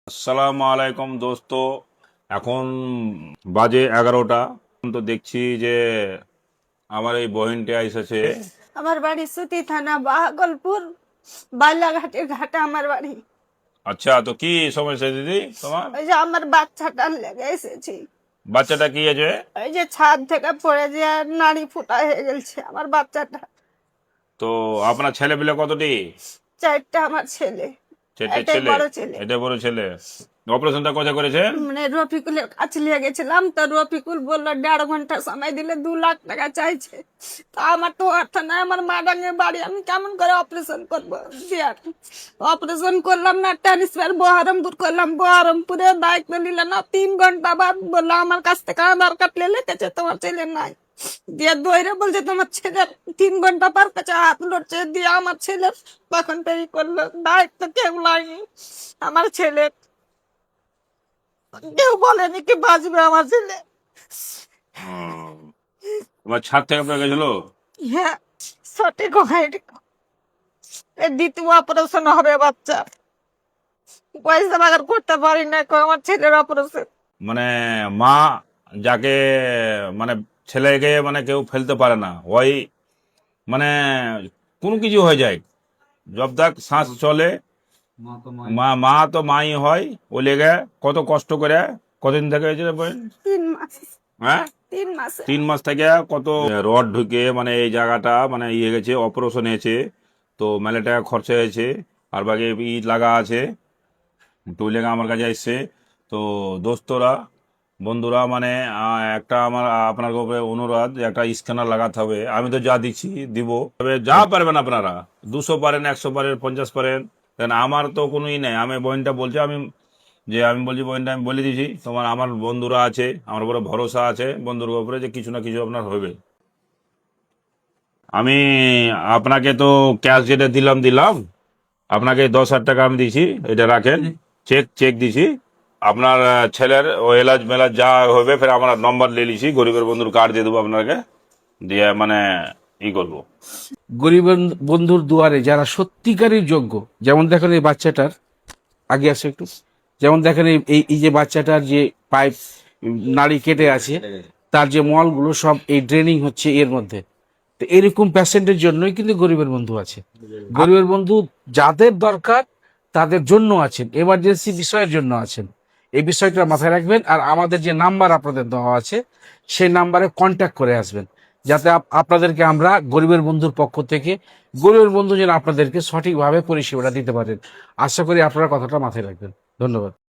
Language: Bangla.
আসসালামু আলাইকুম দোস্ত। এখন বাজে 11টা। তো দেখছি যে আমার এই বহিনটা এসেছে। আমার বাড়ি সুতি থানা বাহাগলপুর বাইলাঘাটের ঘাটে আমার বাড়ি। আচ্ছা, তো কি সমস্যা দিদি তোমার? ওই যে আমার বাচ্চাটা লেগে এসেছি। বাচ্চাটা কি আছে? ওই যে ছাদ থেকে পড়ে যে নাড়ি ফুটা হয়ে গেছে আমার বাচ্চাটা। তো আপনার ছেলে পেলে কতটি? চারটা আমার ছেলে, চারটে এটাই ছেলে? বড় ছেলে। এটা বড় ছেলে। অপারেশনটা কোথায় করেছেন? মানে রফিকুলের কাছে নিয়ে গেছিলাম, তো রফিকুল বললো 1.5 ঘন্টা সময় দিলে 2 লাখ টাকা চাইছে। তো আমার তো অর্থ নাই, আমার মাডাঙ্গের বাড়ি, আমি কেমন করে অপারেশন করবো? অপারেশন করলাম না, ট্রান্সফার বহরমপুর করলাম, বহরমপুরে দায়িত্ব নিল না। 3 ঘন্টা বাদ বললো আমার কাছ থেকে আধার কার্ড লে গেছে, তোমার ছেলে নাই। দিয়ে দৌড়ে বলছে তোমার ছেলের 3 ঘন্টা পর কাছে হাত লড়ছে, দিয়ে আমার ছেলের তখন পেরি করলো। দায়িত্ব কেউ লাগেনি আমার ছেলের, কেউ বলেনি কি বাঁচবে আমার ছেলে। হুম, তোমার ছাদ থেকে আপনার গেছিল? হ্যাঁ, সঠিক হয়নি। এই দ্বিতীয় অপারেশন হবে বাচ্চা, পয়সা বাগার করতে পারি না, আমার ছেলের অপারেশন। মানে মা যাকে মানে ছেলেকে মানে কেউ ফেলতে পারে না, ওই মানে কোনো কিছু হয়ে যায়, জব তাক শ্বাস চলে। মা তো মাই হয়। ওই লেগে কত কষ্ট করে, কতদিন থেকে হয়েছে বলেন? 3 মাস। হ্যাঁ, 3 মাস। 3 মাস থেকে কত রড ঢুকে মানে এই জায়গাটা মানে ইয়ে গেছে, অপারেশন হয়েছে। তো মেলা টাকা খরচা হয়েছে, আর বাকি ইট লাগা আছে। তো ওই লেগে আমার কাছে এসছে। তো দোস্তরা, বন্ধুরা, মানে একটা আমার আপনার উপরে অনুরোধ, একটা স্ক্যানার লাগাতে হবে। আমি তো যা দিচ্ছি দিব, তবে যা পারবেন আপনারা, 200 পারেন, 100 পারেন, 50 পারেন। কেন আমার তো কোনোই নাই। আমি বোনটা বলছি, আমি বলছি বোনটা আমি বলে দিয়েছি, তোমার আমার বন্ধুরা আছে, আমার উপরে ভরসা আছে বন্ধুর উপরে, যে কিছু না কিছু আপনার হবে। আমি আপনাকে তো ক্যাশ যেটা দিলাম, আপনাকে 10,000 টাকা আমি দিয়েছি, এটা রাখেন। চেক দিছি। আপনার ছেলের ও এলাজ মেলাজ যা হবে, ফের আমার নম্বর নিয়ে লিছি, গরিবের বন্ধুর কার্ড দিয়ে দেবো আপনাকে, দিয়ে মানে ই করবো। গরিব বন্ধুর দুয়ারে যারা সত্যিকারের যোগ্য, যেমন দেখেন এই বাচ্চাটার, আগে আসে একটু, যেমন দেখেন এই যে বাচ্চাটার যে পাইপ নাড়ি কেটে আছে, তার যে মলগুলো সব এই ড্রেনিং হচ্ছে এর মধ্যে। তো এরকম পেশেন্টের জন্যই কিন্তু গরিবের বন্ধু আছে। গরিবের বন্ধু যাদের দরকার তাদের জন্য আছেন, এমার্জেন্সি বিষয়ের জন্য আছেন। এই বিষয়টা মাথায় রাখবেন। আর আমাদের যে নাম্বার আপনাদের দেওয়া আছে, সেই নাম্বারে কন্ট্যাক্ট করে আসবেন, যাতে আপনাদেরকে আমরা গরিবের বন্ধুর পক্ষ থেকে, গরিবের বন্ধু যেন আপনাদেরকে সঠিকভাবে পরিষেবাটা দিতে পারেন। আশা করি আপনারা কথাটা মাথায় রাখবেন। ধন্যবাদ।